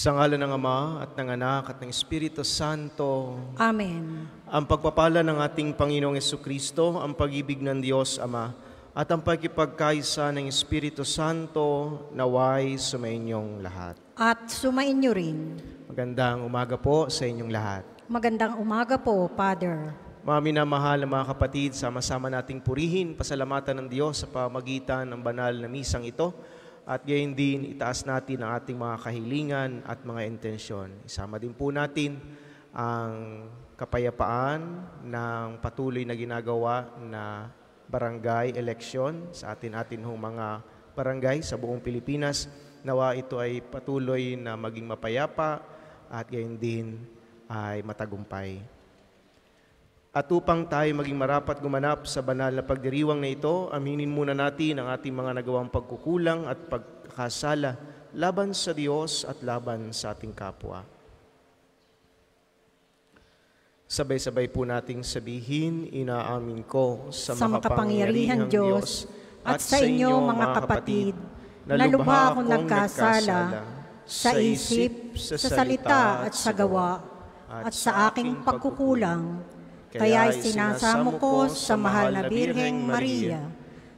Sa ngalan ng Ama at ng Anak at ng Espiritu Santo. Amen. Ang pagpapala ng ating Panginoong Jesucristo, ang pag-ibig ng Diyos Ama, at ang pagkipagkaisa ng Espiritu Santo naway sumainyong lahat. At sumainyo rin. Magandang umaga po sa inyong lahat. Magandang umaga po, Father. Mga minamahal na mga kapatid, sama-sama nating purihin, pasalamatan ng Diyos sa pamagitan ng banal na misang ito. At gayon din, itaas natin ang ating mga kahilingan at mga intensyon. Isama din po natin ang kapayapaan ng patuloy na ginagawa na barangay election sa atin mga barangay sa buong Pilipinas. Nawa ito ay patuloy na maging mapayapa at gayon din ay matagumpay. At upang tayo maging marapat gumanap sa banal na pagdiriwang na ito, aminin muna natin ang ating mga nagawang pagkukulang at pagkakasala laban sa Diyos at laban sa ating kapwa. Sabay-sabay po nating sabihin, inaamin ko sa makapangyarihang Diyos at sa inyo mga kapatid, na lubha akong nagkasala sa isip, sa salita at sa gawa, at sa aking pagkukulang. Kaya'y sinasamo ko sa mahal na Birheng Maria,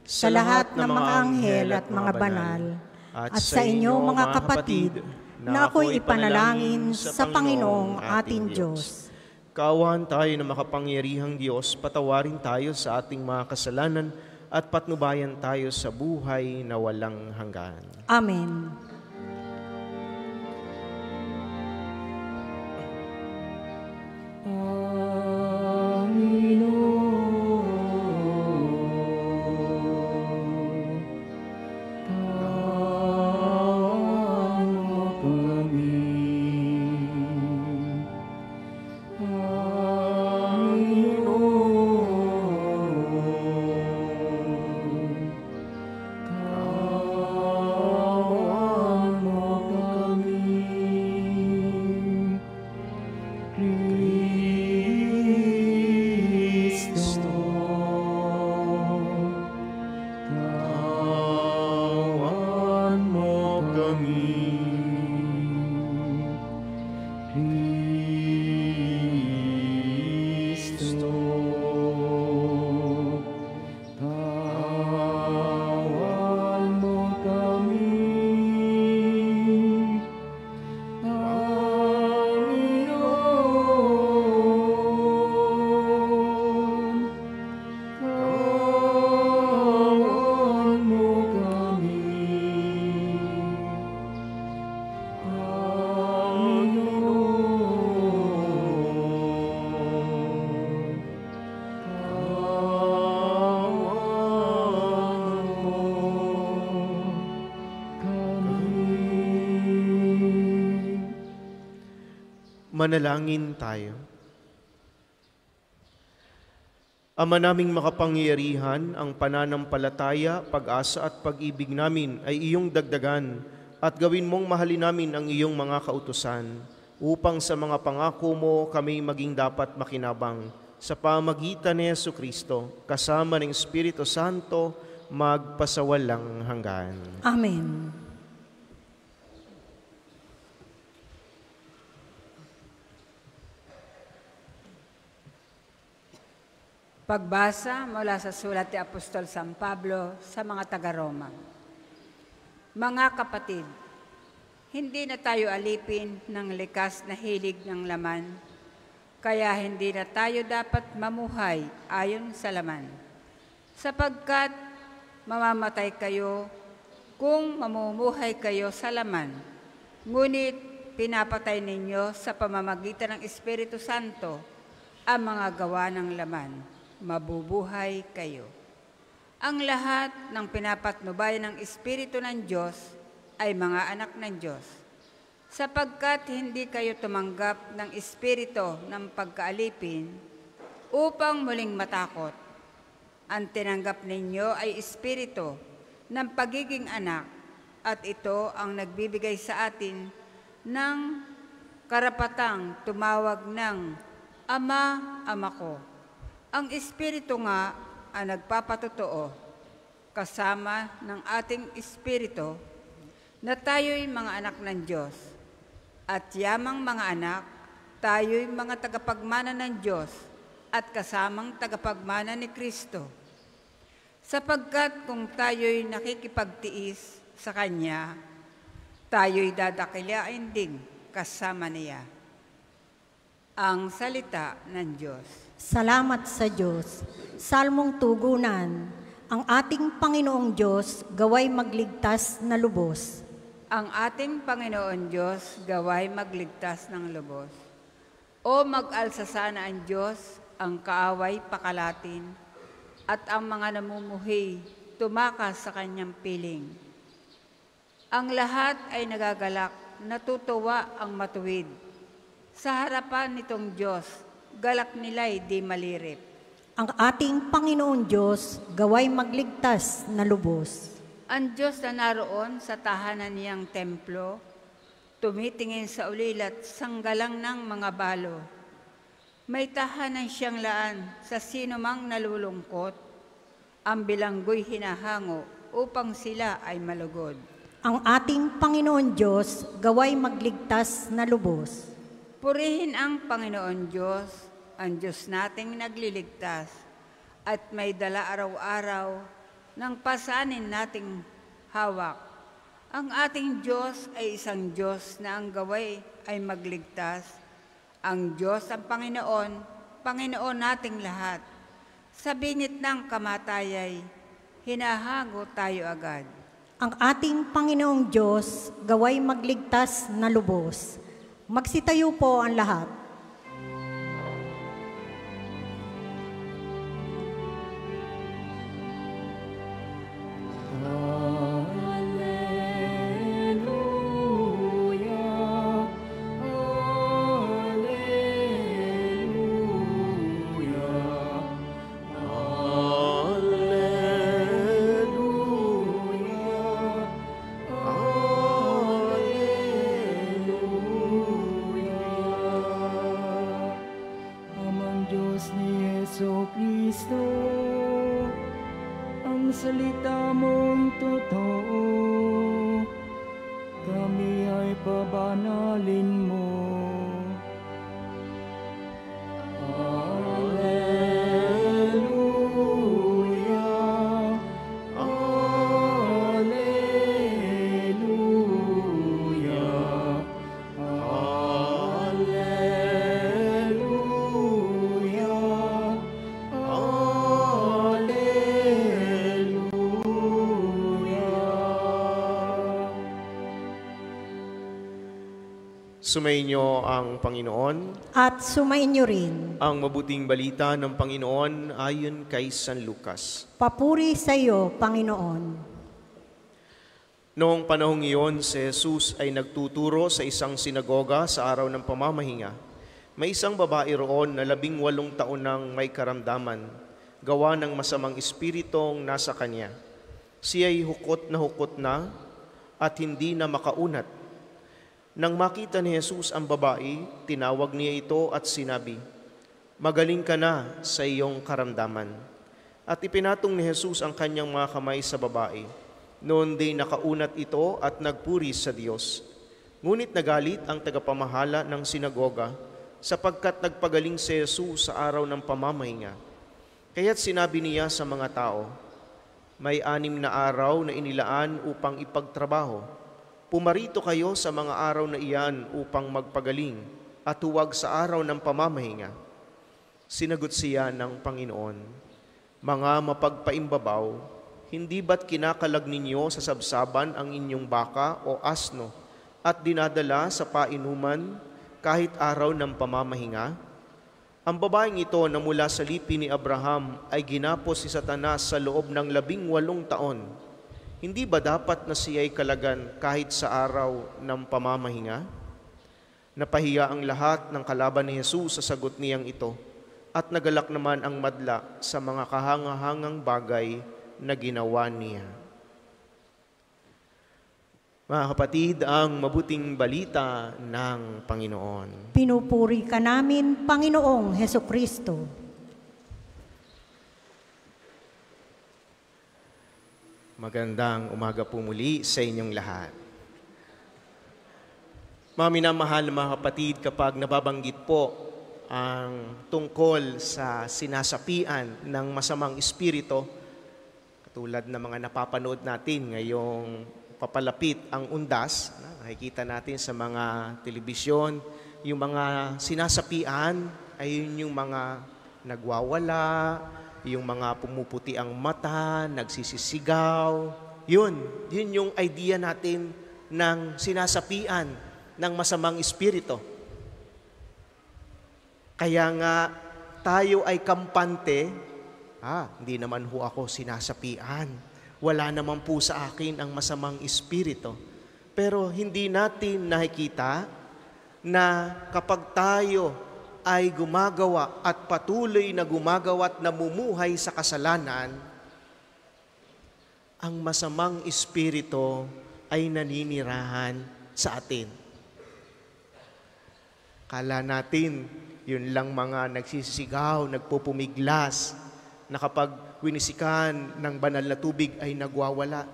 sa lahat ng mga anghel at mga banal, at sa inyo mga kapatid, na ako'y ipanalangin sa Panginoong ating Diyos. Kaawaan tayo na makapangyarihang Diyos, patawarin tayo sa ating mga kasalanan at patnubayan tayo sa buhay na walang hanggan. Amen. Manalangin tayo. Ama naming makapangyarihan, ang pananampalataya, pag-asa at pag-ibig namin ay iyong dagdagan at gawin mong mahalin namin ang iyong mga kautusan upang sa mga pangako mo kami maging dapat makinabang sa pamagitan ni Jesucristo kasama ng Espiritu Santo magpasawalang hanggan. Amen. Pagbasa mula sa sulat ni Apostol San Pablo sa mga taga-Roma. Mga kapatid, hindi na tayo alipin ng likas na hilig ng laman, kaya hindi na tayo dapat mamuhay ayon sa laman. Sapagkat mamamatay kayo kung mamumuhay kayo sa laman, ngunit pinapatay ninyo sa pamamagitan ng Espiritu Santo ang mga gawa ng laman. Mabubuhay kayo. Ang lahat ng pinapatnubayan ng Espiritu ng Diyos ay mga anak ng Diyos, sapagkat hindi kayo tumanggap ng espiritu ng pagkaalipin upang muling matakot. Ang tinanggap ninyo ay espiritu ng pagiging anak, at ito ang nagbibigay sa atin ng karapatang tumawag ng Ama, Ama ko. Ang Espiritu nga ang nagpapatotoo, kasama ng ating espiritu, na tayo'y mga anak ng Diyos. At yamang mga anak, tayo'y mga tagapagmana ng Diyos at kasamang tagapagmana ni Kristo. Sapagkat kung tayo'y nakikipagtiis sa Kanya, tayo'y dadakilain din kasama niya. Ang salita ng Diyos. Salamat sa Diyos. Salmong tugunan, ang ating Panginoong Diyos gaway magligtas na lubos. Ang ating Panginoon Diyos gaway magligtas ng lubos. O mag-alsa sana ang Diyos, ang kaaway pakalatin, at ang mga namumuhi tumakas sa kanyang piling. Ang lahat ay nagagalak, natutuwa ang matuwid. Sa harapan nitong Diyos, galak nila'y di malirip. Ang ating Panginoon Diyos gaway magligtas na lubos. Ang Diyos na naroon sa tahanan niyang templo, tumitingin sa ulilat sanggalang ng mga balo. May tahanan siyang laan sa sinumang nalulungkot, ang bilanggo'y hinahango upang sila ay malugod. Ang ating Panginoon Diyos gaway magligtas na lubos. Purihin ang Panginoon Diyos, ang Diyos nating nagliligtas, at may dala araw-araw ng pasanin nating hawak. Ang ating Diyos ay isang Diyos na ang gaway ay magligtas. Ang Diyos ang Panginoon, Panginoon nating lahat. Sa bingit ng kamatayay, hinahango tayo agad. Ang ating Panginoong Diyos gaway magligtas na lubos. Magsitayo po ang lahat. Salita mong totoo, kami ay pabanalin mo. Alleluia, Alleluia, Sumainyo ang Panginoon. At sumainyo rin. Ang mabuting balita ng Panginoon ayon kay San Lucas. Papuri sa iyo, Panginoon. Noong panahong iyon, si Jesus ay nagtuturo sa isang sinagoga sa araw ng pamamahinga. May isang babae roon na 18 taon nang may karamdaman, gawa ng masamang espiritong nasa kanya. Siya'y hukot na at hindi na makaunat. Nang makita ni Jesus ang babae, tinawag niya ito at sinabi, "Magaling ka na sa iyong karamdaman." At ipinatong ni Jesus ang kanyang mga kamay sa babae. Noon din nakaunat ito at nagpuri sa Diyos. Ngunit nagalit ang tagapamahala ng sinagoga sapagkat nagpagaling si Jesus sa araw ng pamamahinga. Kaya't sinabi niya sa mga tao, "May 6 na araw na inilaan upang ipagtrabaho. Pumarito kayo sa mga araw na iyan upang magpagaling at huwag sa araw ng pamamahinga." Sinagot siya ng Panginoon, "Mga mapagpaimbabaw, hindi ba't kinakalag ninyo sa sabsaban ang inyong baka o asno at dinadala sa painuman kahit araw ng pamamahinga? Ang babaeng ito na mula sa lipi ni Abraham ay ginapos si Satanas sa loob ng 18 taon. Hindi ba dapat na siya'y kalagan kahit sa araw ng pamamahinga?" Napahiya ang lahat ng kalaban ni Jesus sa sagot niyang ito, at nagalak naman ang madla sa mga kahangahangang bagay na ginawa niya. Mga kapatid, ang mabuting balita ng Panginoon. Pinupuri ka namin, Panginoong Hesukristo. Magandang umaga po muli sa inyong lahat. Mga minamahal na mga kapatid, kapag nababanggit po ang tungkol sa sinasapian ng masamang espiritu, katulad ng mga napapanood natin ngayong papalapit ang undas, nakikita natin sa mga telebisyon, yung mga sinasapian ay yung mga nagwawala, yung mga pumuputi ang mata, nagsisisigaw. Yun yung idea natin ng sinasapian ng masamang espiritu. Kaya nga tayo ay kampante, hindi naman ho ako sinasapian. Wala naman po sa akin ang masamang espiritu. Pero hindi natin nakikita na kapag tayo ay gumagawa at patuloy na gumagawa at namumuhay sa kasalanan, ang masamang espiritu ay naninirahan sa atin. Kala natin, yun lang mga nagsisigaw, nagpupumiglas, na kapag winisikan ng banal na tubig ay nagwawala.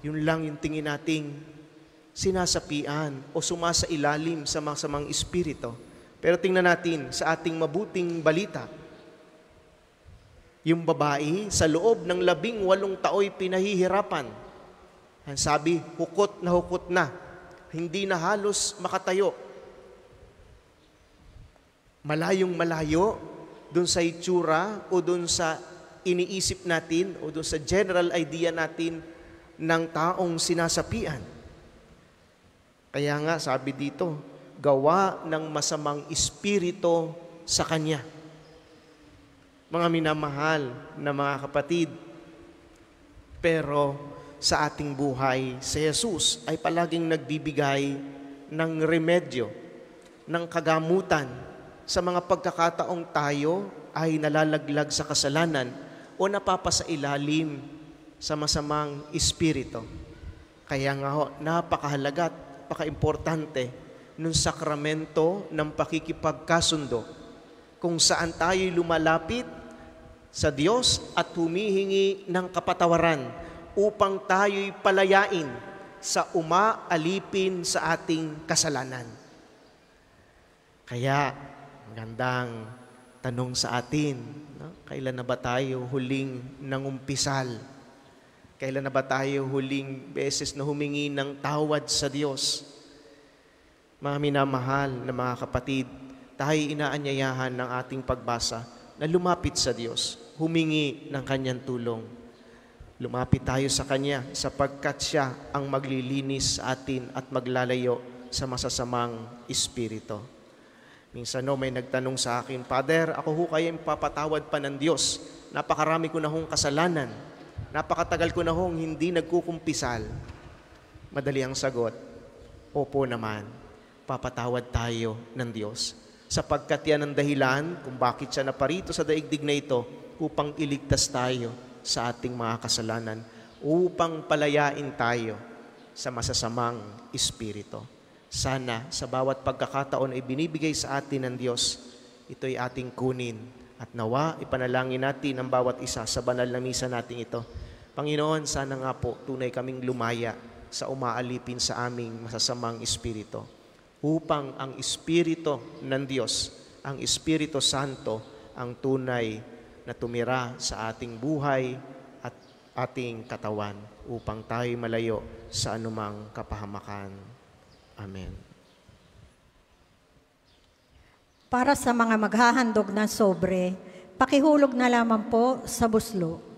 Yun lang yung tingin nating sinasapian o sumasailalim sa masamang espiritu. Pero tingnan natin sa ating mabuting balita. Yung babae sa loob ng 18 tao'y pinahihirapan. Ang sabi, hukot na, hindi na halos makatayo. Malayong malayo dun sa itsura o dun sa iniisip natin o dun sa general idea natin ng taong sinasapian. Kaya nga sabi dito, gawa ng masamang espiritu sa kanya. Mga minamahal na mga kapatid, pero sa ating buhay, si Jesus ay palaging nagbibigay ng remedyo, ng kagamutan sa mga pagkakataong tayo ay nalalaglag sa kasalanan o napapasailalim sa masamang espiritu. Kaya nga ho, napakahalaga at napaka-importante ng sakramento ng pakikipagkasundo kung saan tayo lumalapit sa Diyos at humihingi ng kapatawaran upang tayo'y palayain sa umaalipin sa ating kasalanan. Kaya, magandang tanong sa atin, no? Kailan na ba tayo huling nangumpisal? Kailan na ba tayo huling beses na humingi ng tawad sa Diyos? Mga minamahal na mga kapatid, tayo inaanyayahan ng ating pagbasa na lumapit sa Diyos, humingi ng Kanyang tulong. Lumapit tayo sa Kanya sapagkat Siya ang maglilinis sa atin at maglalayo sa masasamang espiritu. Minsan may nagtanong sa akin, Father, ako ho kaya papatawad pa ng Diyos. Napakarami ko na hong kasalanan. Napakatagal ko na hong hindi nagkukumpisal. Madali ang sagot, opo naman, papatawad tayo ng Diyos. Sapagkat yan ang dahilan kung bakit siya naparito sa daigdig na ito upang iligtas tayo sa ating mga kasalanan, upang palayain tayo sa masasamang espiritu. Sana sa bawat pagkakataon ay binibigay sa atin ng Diyos, ito'y ating kunin. At nawa, ipanalangin natin ang bawat isa sa banal na misa natin ito. Panginoon, sana nga po tunay kaming lumaya sa umaalipin sa aming masasamang espiritu. Upang ang Espiritu ng Diyos, ang Espiritu Santo, ang tunay na tumira sa ating buhay at ating katawan upang tayo malayo sa anumang kapahamakan. Amen. Para sa mga maghahandog ng sobre, pakihulog na lamang po sa buslo.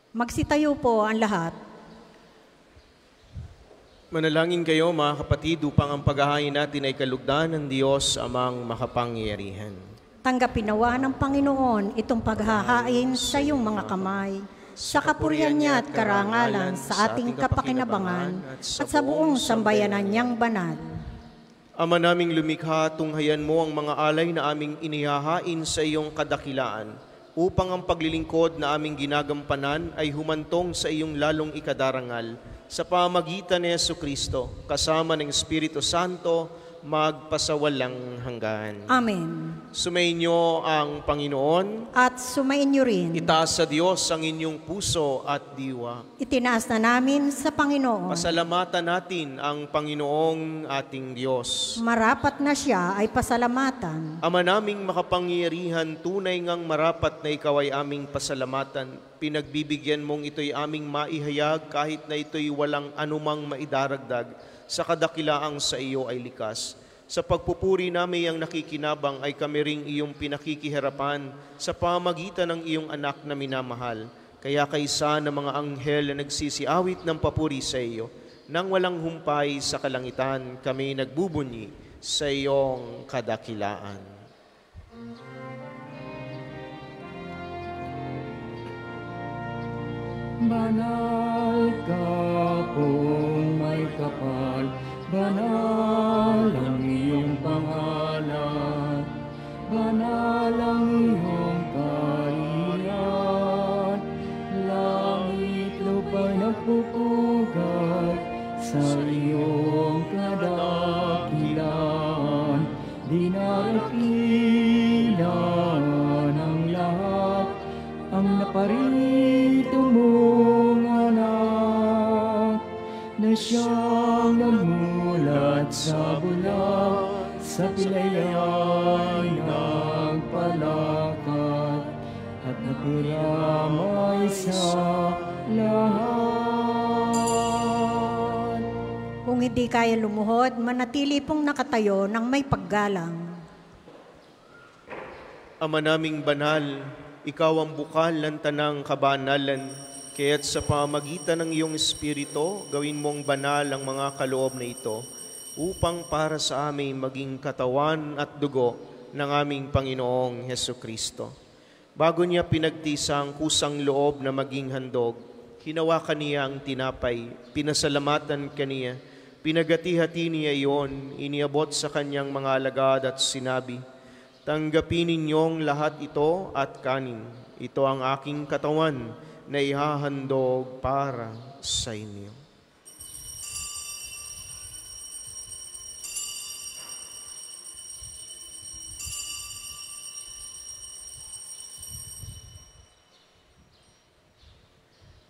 Magsitayo po ang lahat. Manalangin kayo mga kapatid upang ang paghahain natin ay kalugdan ng Diyos amang makapangyarihan. Tanggapin nawa ng Panginoon itong paghahain sa iyong mga kamay, sa kapurihan niya at karangalan sa ating kapakinabangan at sa buong sambayanan niyang banal. Ama naming lumikha, tunghayan mo ang mga alay na aming inihahain sa iyong kadakilaan, upang ang paglilingkod na aming ginagampanan ay humantong sa iyong lalong ikadarangal, sa pamagitan ni Jesucristo, kasama ng Espiritu Santo, magpasawalang hanggan. Amen. Sumainyo ang Panginoon. At sumainyo rin. Itaas sa Diyos ang inyong puso at diwa. Itinaas na namin sa Panginoon. Pasalamatan natin ang Panginoong ating Diyos. Marapat na siya ay pasalamatan. Ama naming makapangyarihan, tunay ngang marapat na ikaw ay aming pasalamatan. Pinagbibigyan mong ito'y aming maihayag kahit na ito'y walang anumang maidaragdag sa kadakilaang sa iyo ay likas. Sa pagpupuri namin ang nakikinabang ay kami ring iyong pinakikiharapan sa pamagitan ng iyong anak na minamahal. Kaya kaysa ng mga anghel na nagsisiawit ng papuri sa iyo, nang walang humpay sa kalangitan, kami nagbubunyi sa iyong kadakilaan. Banal ka pong may kapal, banal ang iyong pangalan, banal ang iyong kaharian, langit lupa'y nagpupugay sa iyong kadakilaan, dinarakilan ng lahat ang naparito mong anak, na siyang namulat sa bulag, sa pilayay nagpalakat, at napiramay sa lahat. Kung hindi kaya lumuhod, manatili pong nakatayo ng may paggalang. Ama naming banal, ikaw ang bukal ng tanang kabanalan, kaya't sa pamagitan ng iyong Espiritu, gawin mong banal ang mga kaloob na ito, upang para sa amin maging katawan at dugo ng aming Panginoong Hesukristo. Bago niya pinagtisa ang kusang loob na maging handog, hinawakan niya ang tinapay, pinasalamatan kaniya, pinagati-hati niya iyon, iniabot sa kanyang mga alagad at sinabi, "Tanggapin ninyong lahat ito at kanin. Ito ang aking katawan na ihahandog para sa inyo."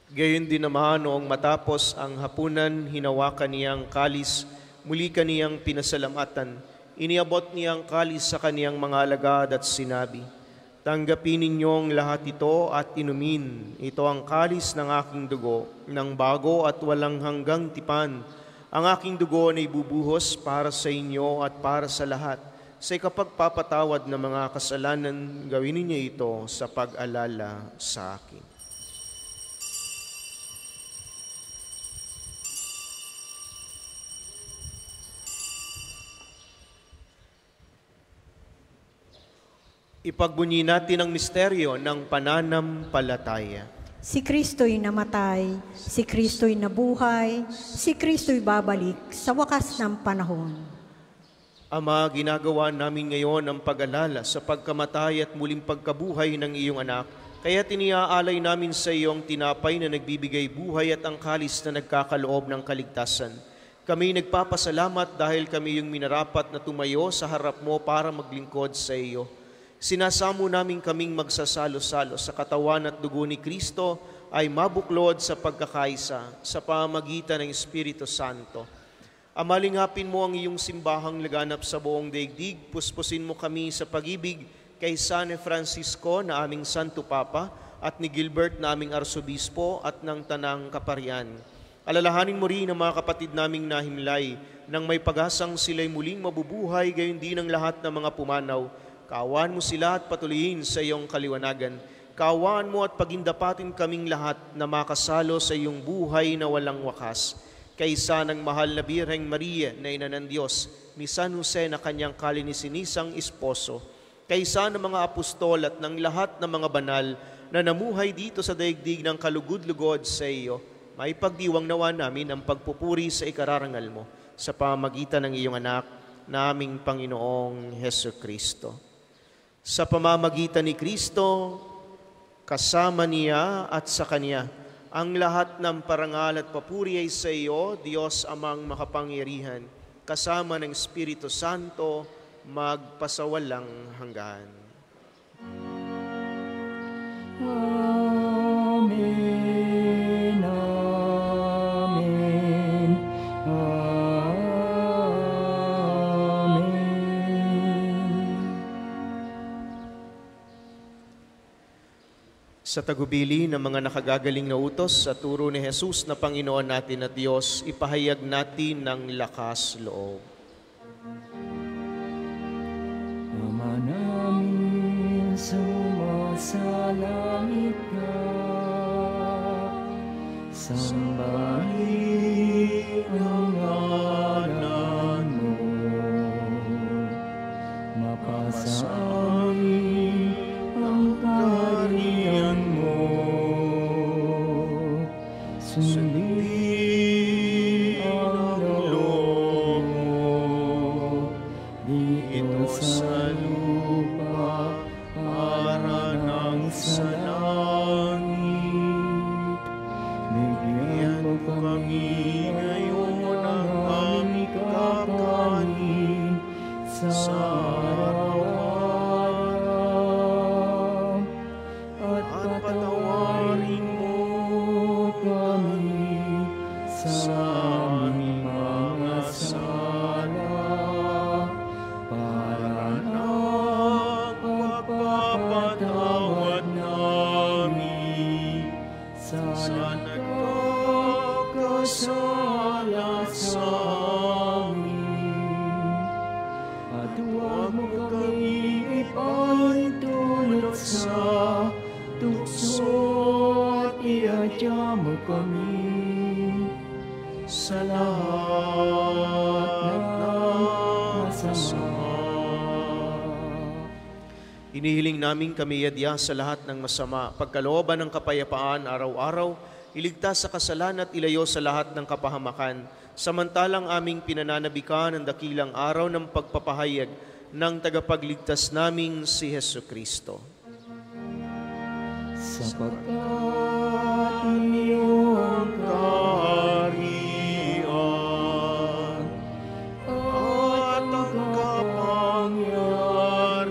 Gayon din naman noong matapos ang hapunan, hinawakan niyang kalis, muli kaniyang pinasalamatan. Iniabot niyang kalis sa kaniyang mga alagad at sinabi, "Tanggapin ninyong lahat ito at inumin. Ito ang kalis ng aking dugo, ng bago at walang hanggang tipan. Ang aking dugo na ibubuhos para sa inyo at para sa lahat. Sa ikapagpapatawad ng mga kasalanan, gawin ninyo ito sa pag-alala sa akin." Ipagbunyi natin ang misteryo ng pananampalataya. Si Kristo'y namatay, si Kristo'y nabuhay, si Kristo'y babalik sa wakas ng panahon. Ama, ginagawa namin ngayon ang pag-alala sa pagkamatay at muling pagkabuhay ng iyong anak, kaya tiniaalay namin sa iyong tinapay na nagbibigay buhay at ang kalis na nagkakaloob ng kaligtasan. Kami nagpapasalamat dahil kami yung minarapat na tumayo sa harap mo para maglingkod sa iyo. Sinasamo namin kaming magsasalo-salo sa katawan at dugo ni Kristo ay mabuklod sa pagkakaisa sa pamagitan ng Espiritu Santo. Amalingapin mo ang iyong simbahang laganap sa buong daigdig. Puspusin mo kami sa pag-ibig kay San Francisco na aming Santo Papa at ni Gilbert na aming Arsobispo at ng Tanang Kaparian. Alalahanin mo rin ang mga kapatid naming nahimlay nang may pag-asang sila'y muling mabubuhay, gayon din ang lahat ng mga pumanaw. Kaawan mo sila at patuloyin sa iyong kaliwanagan. kaawaan mo at pagindapatin kaming lahat na makasalo sa iyong buhay na walang wakas. Kaysa ng mahal na Birheng Maria na ina ng Diyos, ni San Jose na kanyang kalininisang esposo, kaysa ng mga apostol at ng lahat ng mga banal na namuhay dito sa daigdig ng kalugod-lugod sa iyo, maipagdiwang nawa namin ang pagpupuri sa ikararangal mo sa pamamagitan ng iyong anak, na aming Panginoong Hesukristo. Sa pamamagitan ni Kristo, kasama niya at sa Kanya, ang lahat ng parangal at papuri ay sa iyo, Diyos Amang makapangyarihan, kasama ng Espiritu Santo, magpasawalang hanggan. Amen, amen, amen. Sa tagubili ng mga nakagagaling na utos sa turo ni Jesus na Panginoon natin at Diyos, ipahayag natin ng lakas loob. Ama namin, sumasalangit ka, sambahin ang ngalan mo, mapasain ang kaharian mo, sundin ang loob mo, dito sa lupa para ng sa langit. Bigyan mo kami ngayon ang aming kakanin sa araw-araw, at patawarin mo kami sa aming mga sala, para ng pagpapatawad namin sa nagkakasala sa amin. At huwag mo kami ipahintulot sa tukso, at iadya mo kami sa lahat ng masama. Inihiling namin kami yadya sa lahat ng masama, pagkalooban ng kapayapaan araw-araw, iligtas sa kasalanan at ilayo sa lahat ng kapahamakan, samantalang aming pinananabikan ang dakilang araw ng pagpapahayag ng tagapagligtas naming si Hesukristo. Sapagkat iyong kaharian at ang kapangyarihan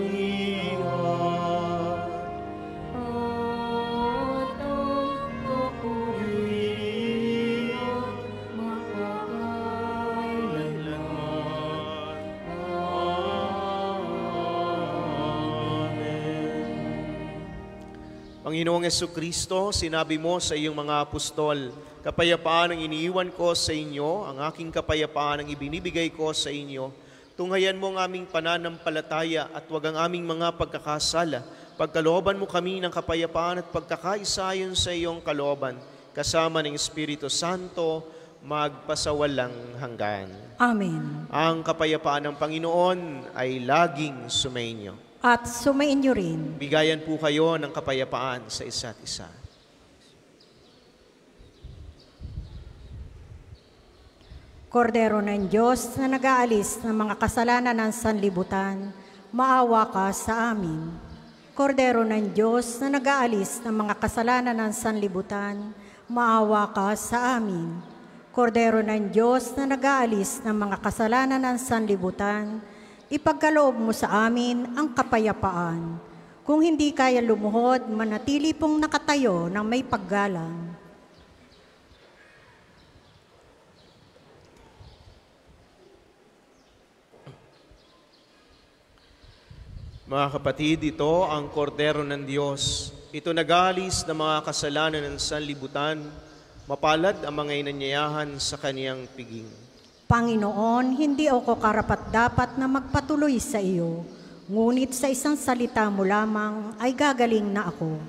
at ang kapurihan magpakailanman. Amen. Panginoong Hesukristo, sinabi mo sa iyong mga apostol, kapayapaan ang iniiwan ko sa inyo, ang aking kapayapaan ang ibinibigay ko sa inyo. Tunghayan mo ang aming pananampalataya at wag ang aming mga pagkakasala. Pagkalooban mo kami ng kapayapaan at pagkakaisa ayon sa iyong kalooban, kasama ng Espiritu Santo, magpasawalang hanggan. Amen. Ang kapayapaan ng Panginoon ay laging sumainyo. At sumain niyo rin. Bigayan po kayo ng kapayapaan sa isa't isa. Kordero ng Diyos na nag-aalis ng mga kasalanan ng sanlibutan, maawa ka sa amin. Kordero ng Diyos na nag-aalis ng mga kasalanan ng sanlibutan, maawa ka sa amin. Kordero ng Diyos na nag-aalis ng mga kasalanan ng sanlibutan, ipagkaloob mo sa amin ang kapayapaan. Kung hindi kaya lumuhod, manatili pong nakatayo ng may paggalang. Mga kapatid, ito ang kordero ng Diyos. Ito nag-aalis ng mga kasalanan ng sanlibutan. Mapalad ang mga inanyayahan sa kaniyang piging. Panginoon, hindi ako karapat-dapat na magpatuloy sa iyo, ngunit sa isang salita mo lamang ay gagaling na ako.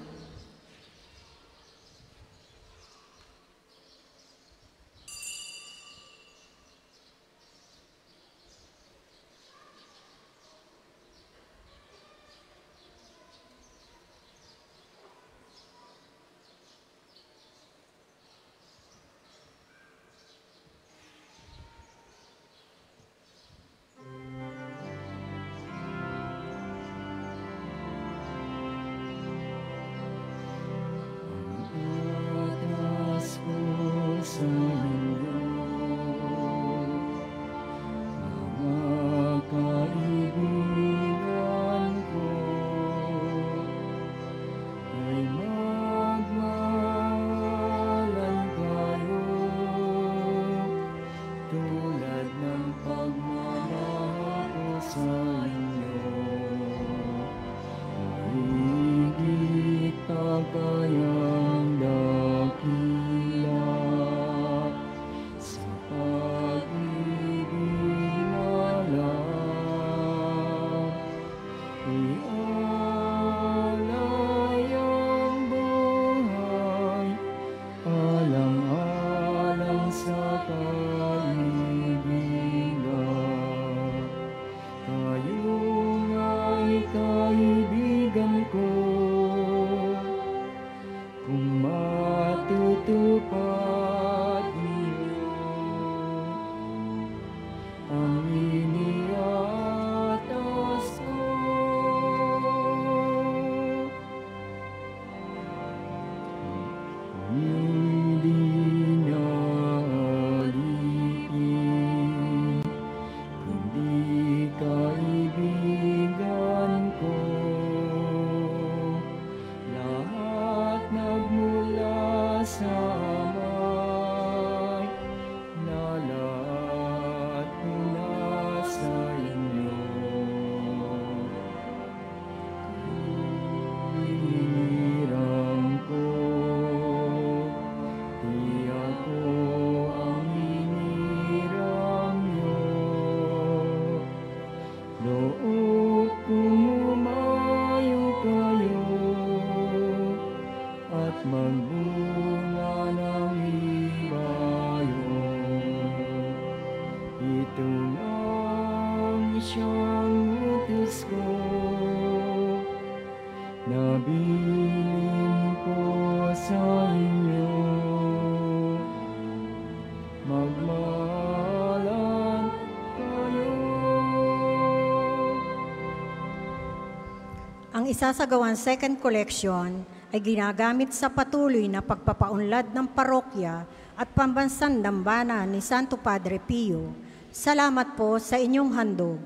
isasagawang second collection ay ginagamit sa patuloy na pagpapaunlad ng parokya at pambansang dambana ni Santo Padre Pio. Salamat po sa inyong handog.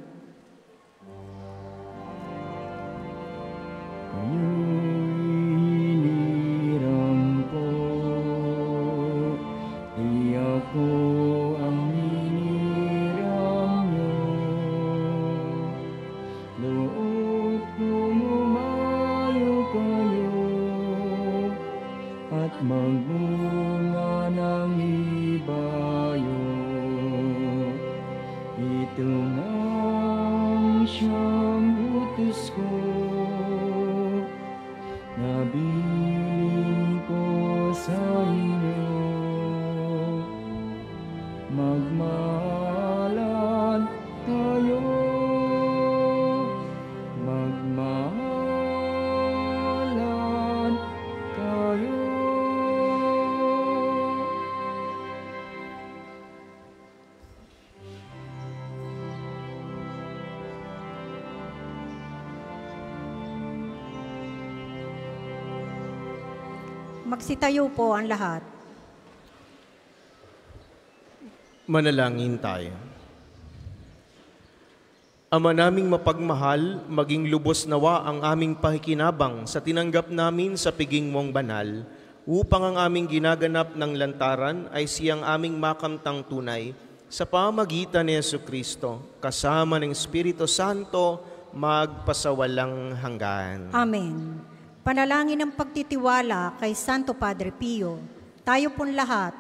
Hinirang ko, di ako ang hinirang niyo. Loob kong umayo kayo at magbunga ng ibayo. Ito ang siyang utos ko, nabiling ko sa inyo. Magmahalan tayo, magmahalan tayo. Magsitayo po ang lahat. Manalangin tayo. Ama naming mapagmahal, maging lubos nawa ang aming pakikinabang sa tinanggap namin sa piging mong banal, upang ang aming ginaganap ng lantaran ay siyang aming makamtang tunay sa pamagitan ni Jesucristo, kasama ng Espiritu Santo, magpasawalang hanggan. Amen. Panalangin ng pagtitiwala kay Santo Padre Pio. Tayo pong lahat.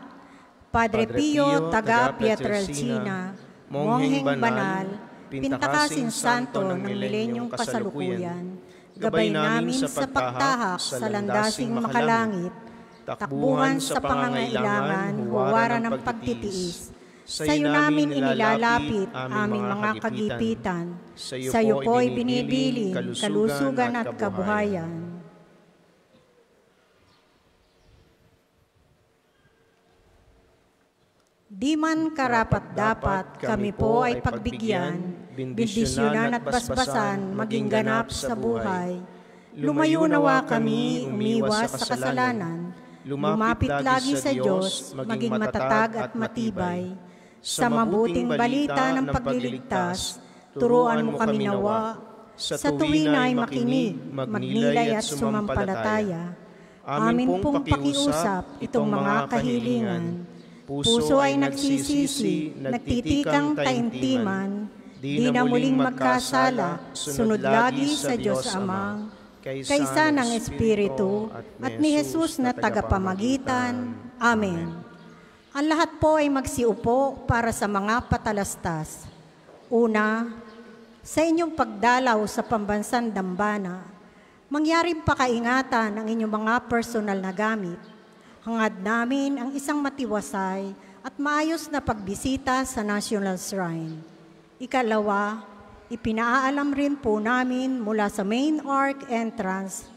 Padre Pio, taga Pietrelcina, Mongheng Banal, Pintakasing Santo ng Milenyong Kasalukuyan, gabay namin sa pagtahak sa landasing makalangit, takbuhan sa pangangailangan, huwaran ng pagtitiis. Sa iyo namin inilalapit aming mga kagipitan. Sa iyo po'y binibiling kalusugan at kabuhayan. Di man karapat-dapat, kami po ay pagbigyan, bendisyonan at basbasan, maging ganap sa buhay. Lumayo nawa kami, umiwas sa kasalanan, lumapit lagi sa Diyos, maging matatag at matibay. Sa mabuting balita ng pagliligtas, turuan mo kami nawa, sa tuwin ay makinig, magnilay at sumampalataya. Amin pong pakiusap itong mga kahilingan. Puso ay nagsisisi, nagtitikang taimtiman, di na muling magkasala, sunod lagi sa Diyos Amang, kaysa ng Espiritu at ni Jesus na tagapamagitan. Amen. Ang lahat po ay magsiupo para sa mga patalastas. Una, sa inyong pagdalaw sa pambansang dambana, mangyaring pakaingatan ang inyong mga personal na gamit. Hangad namin ang isang matiwasay at maayos na pagbisita sa National Shrine. Ikalawa, ipinaalam rin po namin mula sa main arch entrance,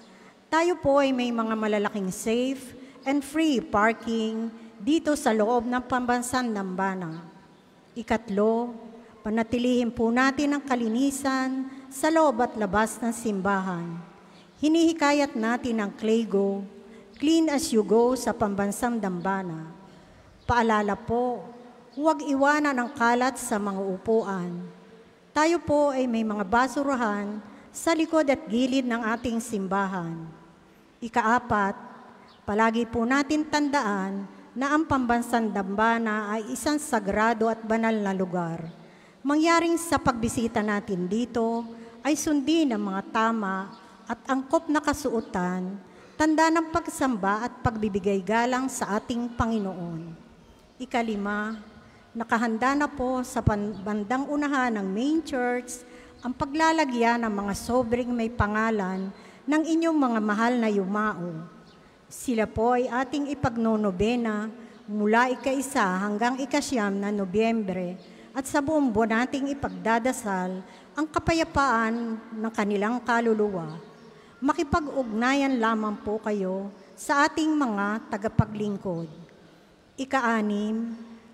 tayo po ay may mga malalaking safe and free parking dito sa loob ng pambansang dambana. Ikatlo, panatilihin po natin ang kalinisan sa loob at labas ng simbahan. Hinihikayat natin ang Clego, Clean as you go sa pambansang dambana. Paalala po, huwag iwanan ang kalat sa mga upuan. Tayo po ay may mga basurahan sa likod at gilid ng ating simbahan. Ikaapat, palagi po natin tandaan na ang pambansang dambana ay isang sagrado at banal na lugar. Mangyaring sa pagbisita natin dito ay sundin ang mga tama at angkop na kasuotan, tanda ng pagsamba at pagbibigay galang sa ating Panginoon. Ikalima, nakahanda na po sa bandang unahan ng main church ang paglalagyan ng mga sobreng may pangalan ng inyong mga mahal na yumao. Sila po ay ating ipagnonobena mula ika-1 hanggang ika-9 na Nobyembre at sa buong buwan nating ipagdadasal ang kapayapaan ng kanilang kaluluwa. Makipag-ugnayan lamang po kayo sa ating mga tagapaglingkod. Ika-6,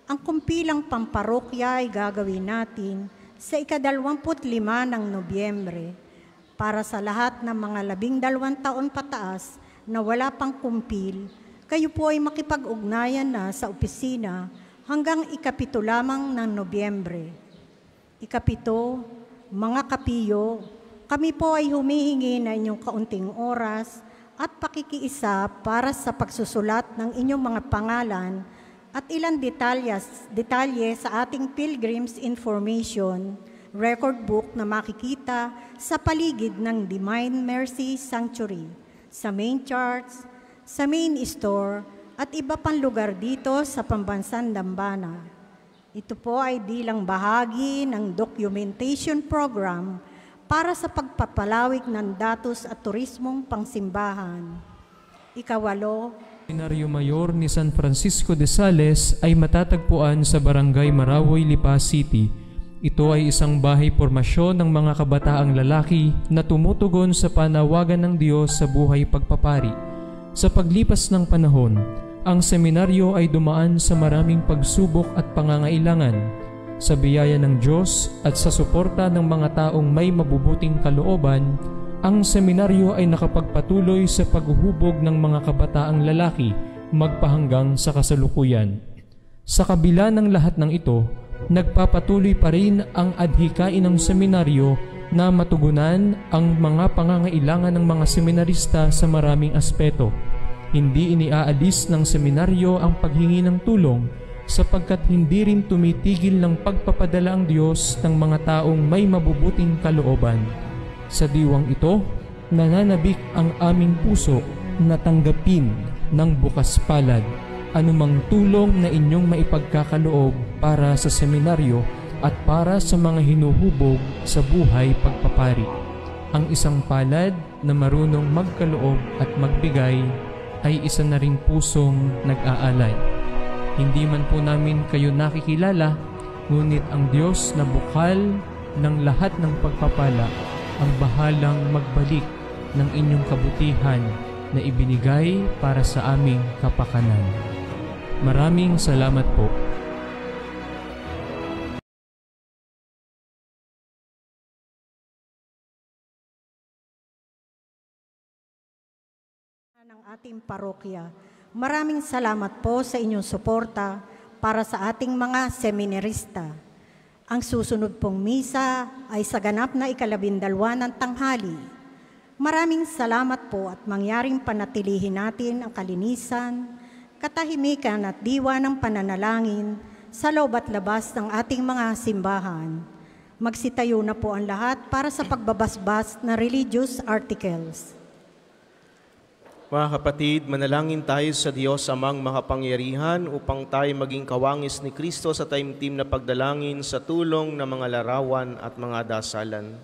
ang kumpilang pamparokya ay gagawin natin sa ika-25 ng Nobyembre. para sa lahat ng mga 12 taon pataas na wala pang kumpil, kayo po ay makipag-ugnayan na sa opisina hanggang ika-7 lamang ng Nobyembre. Ika-7, mga kapiyo, kami po ay humihingi na inyong kaunting oras at pakikiisa para sa pagsusulat ng inyong mga pangalan at ilang detalye sa ating Pilgrim's Information record book na makikita sa paligid ng Divine Mercy Sanctuary, sa main charts, sa main store, at iba pang lugar dito sa Pambansang Dambana. Ito po ay bilang bahagi ng documentation program para sa pagpapalawig ng datos at turismong pangsimbahan. Ika-8, Seminaryo Mayor ni San Francisco de Sales ay matatagpuan sa Barangay Marawoy, Lipa City. Ito ay isang bahay pormasyon ng mga kabataang lalaki na tumutugon sa panawagan ng Diyos sa buhay pagpapari. Sa paglipas ng panahon, ang seminaryo ay dumaan sa maraming pagsubok at pangangailangan. Sa biyaya ng Diyos at sa suporta ng mga taong may mabubuting kalooban, ang seminaryo ay nakapagpatuloy sa paghuhubog ng mga kabataang lalaki magpahanggang sa kasalukuyan. Sa kabila ng lahat ng ito, nagpapatuloy pa rin ang adhikain ng seminaryo na matugunan ang mga pangangailangan ng mga seminarista sa maraming aspeto. Hindi iniaalis ng seminaryo ang paghingi ng tulong sapagkat hindi rin tumitigil ng pagpapadala ang Diyos ng mga taong may mabubuting kalooban. Sa diwang ito, nananabik ang aming puso na tanggapin ng bukas palad anumang tulong na inyong maipagkakaloob para sa seminaryo at para sa mga hinuhubog sa buhay pagpapari. Ang isang palad na marunong magkaloob at magbigay ay isa na ring pusong nag-aalay. Hindi man po namin kayo nakikilala, ngunit ang Diyos na bukal ng lahat ng pagpapala ang bahalang magbalik ng inyong kabutihan na ibinigay para sa aming kapakanan. Maraming salamat po. Ng ating parokya, maraming salamat po sa inyong suporta para sa ating mga seminarista. Ang susunod pong misa ay sa ganap na ika-12 ng tanghali. Maraming salamat po at mangyaring panatilihin natin ang kalinisan, katahimikan at diwa ng pananalangin sa loob at labas ng ating mga simbahan. Magsitayo na po ang lahat para sa pagbabasbas na religious articles. Mga kapatid, manalangin tayo sa Diyos amang makapangyarihan upang tayo maging kawangis ni Kristo sa taimtim na pagdalangin sa tulong ng mga larawan at mga dasalan.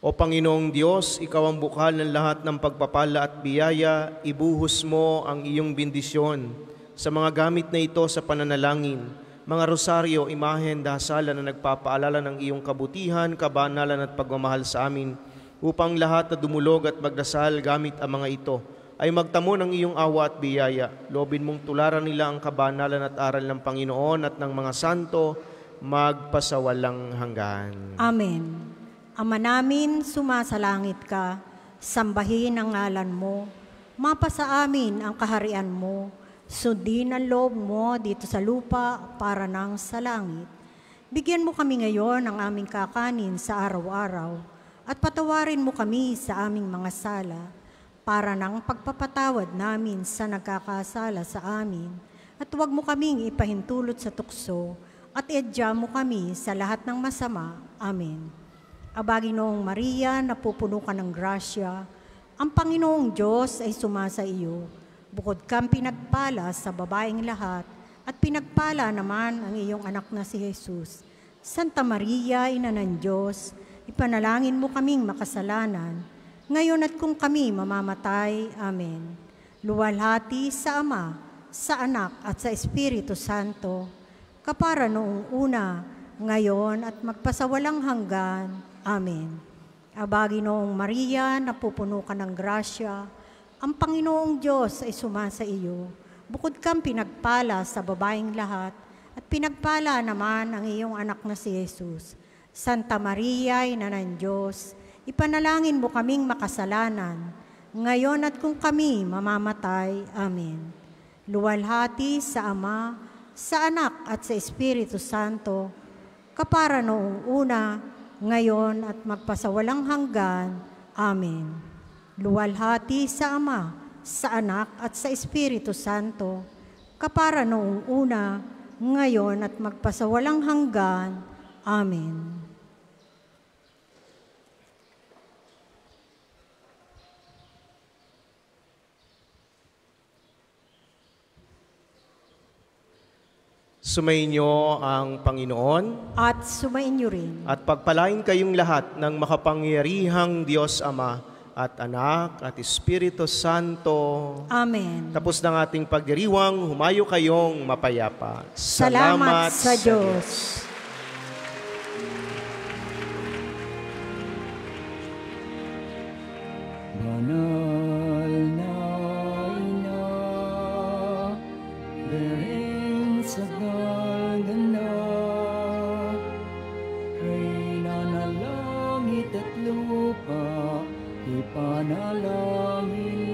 O Panginoong Diyos, Ikaw ang bukal ng lahat ng pagpapala at biyaya, ibuhos mo ang iyong bendisyon sa mga gamit na ito sa pananalangin, mga rosaryo, imahen, dasalan na nagpapaalala ng iyong kabutihan, kabanalan at pagmamahal sa amin, upang lahat na dumulog at magdasal gamit ang mga ito ay magtamo ng iyong awa at biyaya. Loobin mong tularan nila ang kabanalan at aral ng Panginoon at ng mga santo magpasawalang hanggan. Amen. Ama namin, sumasalangit ka, sambahin ang ngalan mo, mapasa amin ang kaharian mo, sundin ang loob mo dito sa lupa para nang sa langit. Bigyan mo kami ngayon ng aming kakanin sa araw-araw at patawarin mo kami sa aming mga sala para nang pagpapatawad namin sa nagkakasala sa amin at huwag mo kaming ipahintulot sa tukso at iadya mo kami sa lahat ng masama. Amen. Aba, Ginoong Maria, napupuno ka ng grasya, ang Panginoong Diyos ay sumasa iyo. Bukod kang pinagpala sa babaeng lahat, at pinagpala naman ang iyong anak na si Jesus. Santa Maria, Ina ng Diyos, ipanalangin mo kaming makasalanan, ngayon at kung kami mamamatay. Amen. Luwalhati sa Ama, sa Anak at sa Espiritu Santo, kapara noong una, ngayon at magpasawalang hanggan. Amen. Aba, Ginoong Maria, napupuno ka ng grasya, ang Panginoong Diyos ay sumasa iyo. Bukod kang pinagpala sa babaeng lahat, at pinagpala naman ang iyong anak na si Jesus. Santa Maria, Ina ng Diyos, ipanalangin mo kaming makasalanan, ngayon at kung kami mamamatay. Amen. Luwalhati sa Ama, sa Anak at sa Espiritu Santo, kapara noong una, ngayon at magpasawalang hanggan. Amen. Luwalhati sa Ama, sa Anak at sa Espiritu Santo, kapara noong una, ngayon at magpasawalang hanggan. Amen. Sumainyo ang Panginoon At sumainyo rin. at pagpalain kayong lahat ng makapangyarihang Diyos Ama at Anak at Espiritu Santo. Amen. Tapos ng ating pagdiriwang, humayo kayong mapayapa. Salamat sa Diyos. Banal na ina, bereng sa galgana, Reyna na langit at lupa, ipanalangin